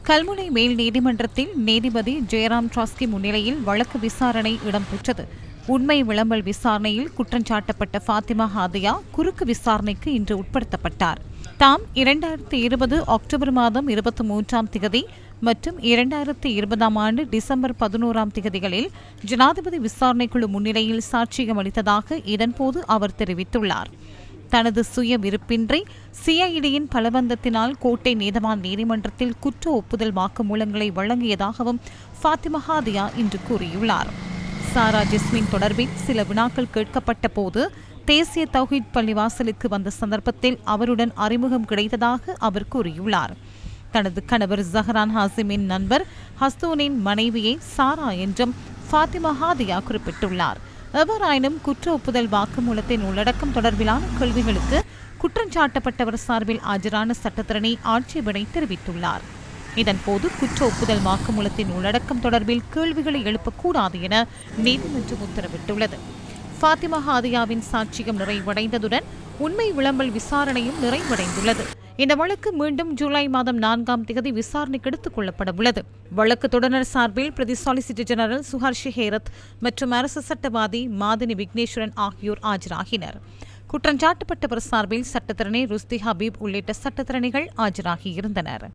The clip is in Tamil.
கல்முனை மேல் நீதிமன்றத்தில் நீதிபதி ஜெயராம் ட்ராஸ்கி முன்னிலையில் வழக்கு விசாரணை இடம்பெற்றது. உண்மை விளம்பல் விசாரணையில் குற்றஞ்சாட்டப்பட்ட ஃபாத்திமா ஹாதியா குறுக்கு விசாரணைக்கு இன்று உட்படுத்தப்பட்டார். தாம் 2020 அக்டோபர் மாதம் 23ஆம் திகதி மற்றும் 2020ஆம் ஆண்டு டிசம்பர் 11ஆம் திகதிகளில் ஜனாதிபதி விசாரணைக்குழு முன்னிலையில் சாட்சியம் அளித்ததாக இதன்போது அவர் தெரிவித்துள்ளார். தனது சுய விருப்பின்றி சிஐடியின் பலவந்தத்தினால் கோட்டை நீதவான் நீதிமன்றத்தில் குற்ற ஒப்புதல் வாக்குமூலங்களை வழங்கியதாகவும் ஃபாத்திமா ஹாதியா இன்று கூறியுள்ளார். சாரா ஜெஸ்மின் தொடர்பில் சில வினாக்கள் கேட்கப்பட்ட போது தேசிய தௌஹீத் பள்ளிவாசலுக்கு வந்த சந்தர்ப்பத்தில் அவருடன் அறிமுகம் கிடைத்ததாக அவர் கூறியுள்ளார். தனது கணவர் ஜஹரான் ஹாசிமின் நண்பர் ஹஸ்தூனின் மனைவியை சாரா என்றும் ஃபாத்திமா ஹாதியா குறிப்பிட்டுள்ளார். எவ்வாறாயினும் குற்ற ஒப்புதல் வாக்குமூலத்தின் உள்ளடக்கம் தொடர்பிலான கேள்விகளுக்கு குற்றஞ்சாட்டப்பட்டவர் சார்பில் ஆஜரான சட்டத்தரணி ஆட்சேபனை தெரிவித்துள்ளார். இதன்போது குற்ற ஒப்புதல் வாக்குமூலத்தின் உள்ளடக்கம் தொடர்பில் கேள்விகளை எழுப்பக்கூடாது என நீதிமன்றம் உத்தரவிட்டுள்ளது. ஃபாத்திமா ஹாதியாவின் சாட்சியம் நிறைவடைந்ததுடன் உண்மை விளம்பல் விசாரணையும் நிறைவடைந்துள்ளது. இந்த வழக்கு மீண்டும் ஜூலை மாதம் 4ஆம் தேதி விசாரணைக்கு எடுத்துக் கொள்ளப்பட உள்ளது. வழக்கு தொடர்னர் சார்பில் பிரதி சாலிசிட்டர் ஜெனரல் சுஹர்ஷி ஹேரத் மற்றும் அரசு சட்டவாதி மாதினி விக்னேஸ்வரன் ஆகியோர் ஆஜராகினர். குற்றஞ்சாட்டப்பட்டவர் சார்பில் சட்டத்தரணி ருஸ்தி ஹபீப் உள்ளிட்ட சட்டத்தரணிகள் ஆஜராகியிருந்தனர்.